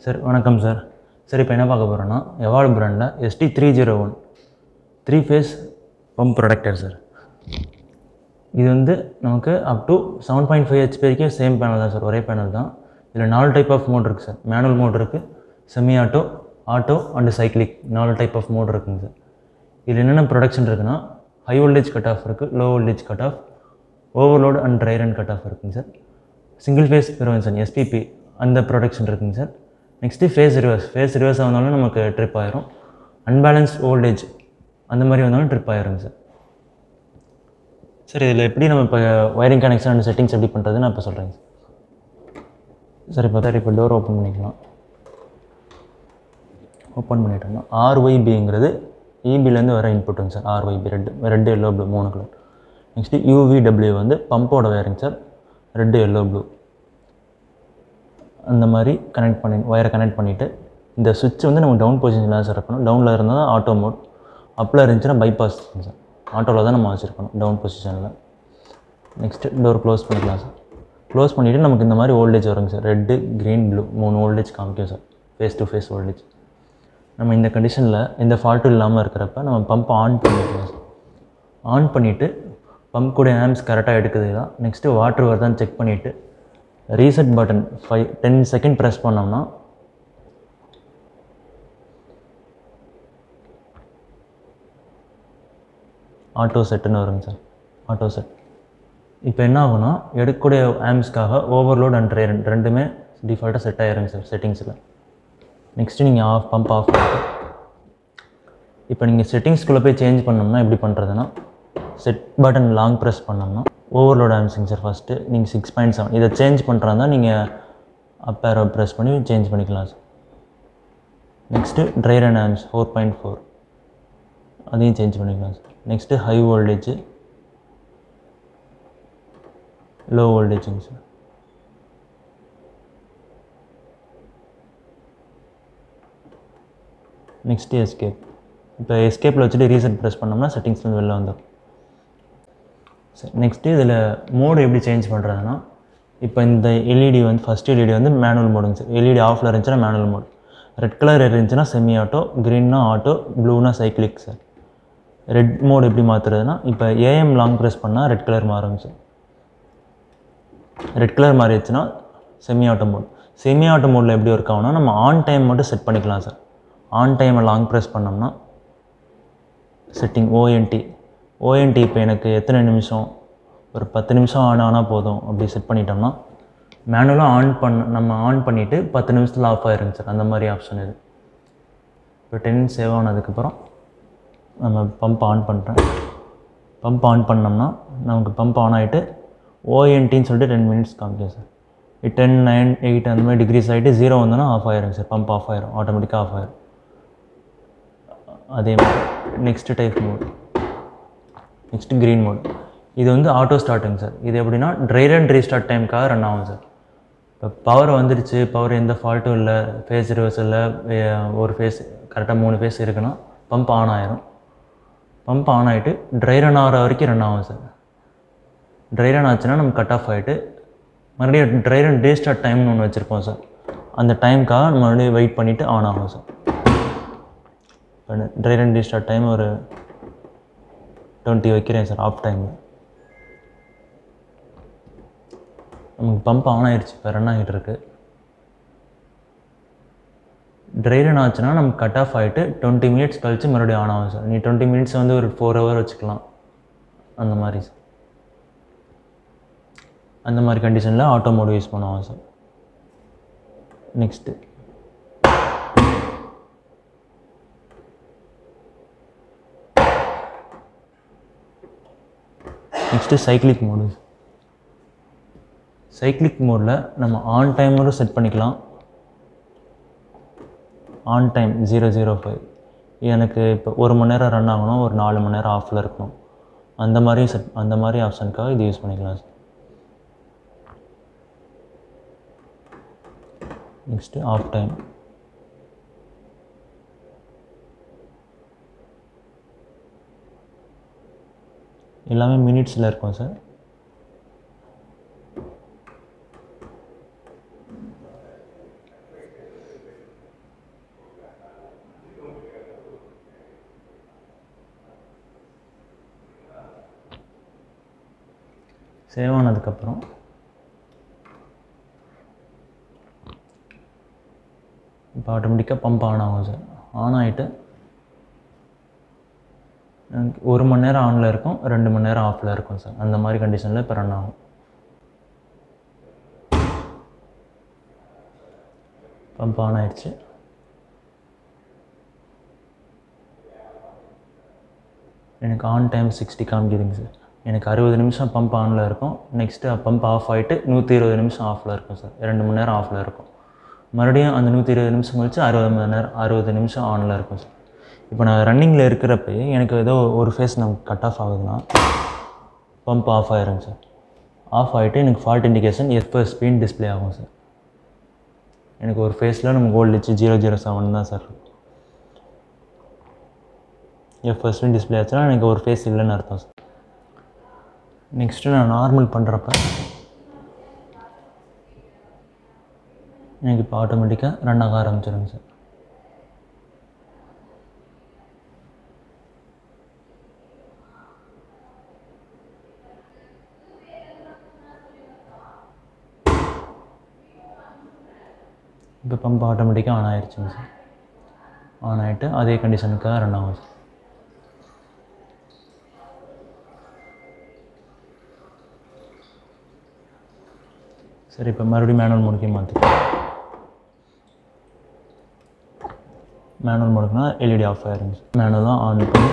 Sir வணக்கம் sir. Sir இப்போ என்ன பார்க்க போகிறோன்னா எவால்ட் பிராண்டில் ST301 3 face pump protector sir. இது வந்து நமக்கு அப் டு 7.5 HP வரைக்கும் சேம் பேனல் தான் சார், ஒரே பேனல் தான். இதில் 4 டைப் ஆஃப் மோட் இருக்குது சார். மேனுவல் மோட் இருக்குது, semi auto, auto and cyclic 4 type of mode இருக்குங்க சார். இதில் என்னென்ன ப்ரொடக்ஷன் இருக்குன்னா ஹை வோல்டேஜ் கட் ஆஃப் இருக்குது, low voltage cut off, overload and dry run cut off இருக்குங்க sir. Single phase prevention SPP அந்த protection இருக்குங்க sir. Next phase ரிவர்ஸாக வந்தாலும் நமக்கு ட்ரிப் ஆயிரும். அன்பேலன்ஸ் வோல்டேஜ் அந்த மாதிரி வந்தாலும் ட்ரிப் ஆயிருங்க சார். சார் இதில் எப்படி நம்ம இப்போ ஒயரிங் கனெக்ஷன் அண்ட் செட்டிங்ஸ் எப்படி பண்ணுறது நான் இப்போ சொல்கிறேங்க சார். இப்போ டோர் ஓப்பன் பண்ணிக்கலாம். ஓப்பன் பண்ணிட்டோம்னா RYBங்கிறது EBலேருந்து வர இன்புட்டுங்க sir. RYB red yellow blue 3 colour. Next UVW வந்து பம்போட wiring sir, red yellow blue அந்த மாதிரி ஒயரை கனெக்ட் பண்ணிவிட்டு இந்த சுவிட்ச் வந்து நம்ம டவுன் பொசிஷனில் தான் சார் இருக்கணும். டவுனில் இருந்தால் தான் ஆட்டோ மோட், அப்பில் இருந்துச்சுன்னா பைபாஸ் சார். ஆட்டோவில் தான் நம்ம வச்சுருக்கணும் டவுன் பொசிஷனில். நெக்ஸ்ட்டு டோர் க்ளோஸ் பண்ணிக்கலாம் சார். க்ளோஸ் பண்ணிவிட்டு நமக்கு இந்த மாதிரி வோல்டேஜ் வருங்க sir. Red, green, blue 3 voltage காமிக்கும் sir, phase to phase voltage. நம்ம இந்த கண்டிஷனில் எந்த ஃபால்ட்டும் இல்லாமல் இருக்கிறப்ப நம்ம பம்ப் ஆன் பண்ணிக்கலாம் சார். ஆன் பண்ணிவிட்டு பம்ப் கூட ஆம்ஸ் கரெக்டாக எடுக்குதுங்களா, நெக்ஸ்ட்டு வாட்டர் வருதான்னு செக் பண்ணிவிட்டு ரீசெட் பட்டன் 10 செகண்ட் ப்ரெஸ் பண்ணோம்னா ஆட்டோ செட்டுன்னு வருங்க சார். ஆட்டோ செட் இப்போ என்ன ஆகுனா எடுக்கக்கூடிய ஆம்ஸ்க்காக ஓவர்லோட் அண்ட் ட்ரை ரன் ரெண்டுமே டிஃபால்ட்டாக செட் ஆகிருங்க சார் செட்டிங்ஸில். நெக்ஸ்ட்டு நீங்கள் பம்ப் ஆஃப் பண்ணிட்டு இப்போ நீங்கள் செட்டிங்ஸ்குள்ளே போய் சேஞ்ச் பண்ணோம்னா எப்படி பண்ணுறதுன்னா செட் பட்டன் லாங் ப்ரெஸ் பண்ணோம்னா ஓவர்லோட் ஆம்ஸுங்க சார். ஃபஸ்ட்டு நீங்கள் 6.7 இதை சேஞ்ச் பண்ணுறாருந்தா நீங்கள் அப் ஏரோ ப்ரெஸ் பண்ணி சேஞ்ச் பண்ணிக்கலாம் sir. Next dry run amps 4.4 அதையும் சேஞ்ச் பண்ணிக்கலாம் sir. Next high voltage, low வோல்டேஜுங்க சார். Next escape. இப்போ எஸ்கேப்பில் வச்சுட்டு ரீசெட் ப்ரெஸ் பண்ணோம்னா செட்டிங்ஸ்லேருந்து வெளில வந்துடும் சார். நெக்ஸ்ட்டு இதில் மோடு எப்படி சேஞ்ச் பண்ணுறதுன்னா இப்போ இந்த எல்இடி வந்து ஃபஸ்ட் எல்இடி வந்து மேனுவல் மோடுங்க சார். எல்இடி ஆஃபில் இருந்துச்சுன்னா மேனுவல் மோட், ரெட் கலர் இருந்துச்சுன்னா செமி ஆட்டோ, க்ரீன்னா ஆட்டோ, ப்ளூனா சைக்கிளிக் சார். ரெட் மோடு எப்படி மாற்றுறதுனா இப்போ AM லாங் ப்ரெஸ் பண்ணால் ரெட் கலர் மாறுங்க சார். ரெட் கலர் மாறிடுச்சுன்னா semi auto mode. Semi auto மோடில் எப்படி ஒர்க் ஆகும்னா நம்ம ஆன் டைம் மட்டும் செட் பண்ணிக்கலாம் சார். ஆன் டைமை லாங் ப்ரெஸ் பண்ணோம்னா செட்டிங் ONT இப்போ எனக்கு எத்தனை நிமிஷம், ஒரு 10 நிமிஷம் ஆனால் போதும் அப்படி செட் பண்ணிட்டோம்னா மேனுவலாக நம்ம ஆன் பண்ணிவிட்டு 10 நிமிஷத்தில் ஆஃப் ஆயிருங்க சார். அந்த மாதிரி ஆப்ஷன் இது. இப்போ 10 சேவ் ஆனதுக்கப்புறம் நம்ம பம்ப் ஆன் பண்ணுறேன். பம்ப் ஆன் பண்ணோம்னா நமக்கு பம்ப் ஆன் ஆகிட்டு ONTன்னு சொல்லிட்டு 10 மினிட்ஸ் காமிக்கும் சார். 10, 9, 8 அந்த மாதிரி டிகிரிஸ் ஆகிட்டு 0 வந்தோன்னா ஆஃப் ஆயிருங்க சார். பம்ப் ஆஃப் ஆயிரும், ஆட்டோமேட்டிக்காக ஆஃப் ஆயிரும். அதே மாதிரி next type mode, next green mode. இது வந்து ஆட்டோ ஸ்டார்ட்டுங்க சார். இது எப்படின்னா ட்ரை ரன் ரீஸ்டார்ட் டைமுக்காக ரன் ஆகும் சார். இப்போ பவர் வந்துடுச்சு, பவர் எந்த ஃபால்ட்டும் இல்லை, ஃபேஸ் ரிவர்ஸ் இல்லை, ஒரு ஃபேஸ் கரெக்டாக 3 ஃபேஸ் இருக்குன்னா பம்ப் ஆன் ஆயிரும். பம்ப் ஆன் ஆகிட்டு ட்ரை ரன் ஆகிற வரைக்கும் ரன் ஆகும் சார். ட்ரை ரன் ஆச்சுன்னா நம்ம கட் ஆஃப் ஆகிட்டு மறுபடியும் ட்ரை ரன் ரீஸ்டார்ட் டைம்னு ஒன்று வச்சுருப்போம் சார். அந்த டைமுக்காக நம்ம மறுபடியும் வெயிட் பண்ணிவிட்டு ஆன் ஆகும் சார். இப்போ ட்ரை ரன் ரீஸ்டார்ட் டைம் ஒரு 20 வைக்கிறேன் சார். ஆஃப் டைமில் நமக்கு பம்ப் ஆன் ஆகிடுச்சு, இப்போ ரன் ஆகிட்டு இருக்கு. ட்ரை ரன் ஆச்சுன்னா நமக்கு கட் ஆஃப் ஆகிட்டு 20 மினிட்ஸ் கழிச்சு மறுபடியும் ஆன் ஆகும் சார். நீ 20 மினிட்ஸ் வந்து ஒரு 4 ஹவர் வச்சுக்கலாம், அந்த மாதிரி சார். அந்த மாதிரி கண்டிஷனில் ஆட்டோ மோடு யூஸ் பண்ணுவாங்க sir. Next cyclic mode. Cyclic மோடில் நம்ம ஆன் டைமரும் செட் பண்ணிக்கலாம். ஆன் டைம் 005 எனக்கு இப்போ 1 மணி நேரம் ரன் ஆகணும், ஒரு 4 மணி நேரம் ஆஃபில் இருக்கணும், அந்த மாதிரி ஆப்ஷனுக்காக இது யூஸ் பண்ணிக்கலாம் சார். Next of time. எல்லாமே மினிட்ஸில் இருக்கும் சார். சேவ் ஆனதுக்கப்புறம் இப்போ ஆட்டோமேட்டிக்காக பம்ப் ஆன் ஆகும் சார். ஆன் ஆகிட்டு 1 மணி நேரம் ஆனில் இருக்கும், 2 மணி நேரம் ஆஃபில் இருக்கும் சார். அந்த மாதிரி கண்டிஷனில் இப்போ ரன் ஆகும். பம்ப் ஆன் ஆகிடுச்சு. எனக்கு ஆன் டைம் 60 காமிக்குதுங்க சார். எனக்கு 60 நிமிஷம் பம்ப் ஆனில் இருக்கும். நெக்ஸ்ட்டு பம்ப் ஆஃப் ஆகிட்டு 120 நிமிஷம் ஆஃபில் இருக்கும் சார். 2 மணி நேரம் ஆஃபில் இருக்கும். மறுபடியும் அந்த 120 நிமிஷம் கழிச்சு 60 நிமிஷம் ஆனில் இருக்கும் சார். இப்போ நான் ரன்னிங்கில் இருக்கிறப்ப எனக்கு ஏதோ ஒரு ஃபேஸ் நமக்கு கட் ஆஃப் ஆகுதுன்னா பம்ப் ஆஃப் ஆகிருங்க சார். ஆஃப் ஆகிட்டு எனக்கு ஃபால்ட் இண்டிகேஷன் FSPன்னு டிஸ்பிளே ஆகும் சார். எனக்கு ஒரு ஃபேஸில் நமக்கு வோல்டேஜ் 007 தான் சார். FSPன்னு டிஸ்பிளே ஆச்சுன்னா எனக்கு ஒரு ஃபேஸ் இல்லைன்னு அர்த்தம் சார். நெக்ஸ்ட்டு நான் நார்மல் பண்ணுறப்ப எனக்கு இப்போ ஆட்டோமேட்டிக்காக ரன் ஆக ஆரம்பிச்சிடுங்க சார். இப்போ பம்ப் ஆட்டோமேட்டிக்காக ஆன் ஆகிடுச்சுங்க சார். ஆன் ஆகிட்டு அதே கண்டிஷனுக்காக ரன் ஆகும் சார். சரி, இப்போ மறுபடியும் மேனுவல் மோடுக்கே மாற்றிக்கலாம். மேனுவல் மோடுக்குனா LED ஆஃப் ஆகிருங்க சார். மேனுவலாக ஆன் பண்ணி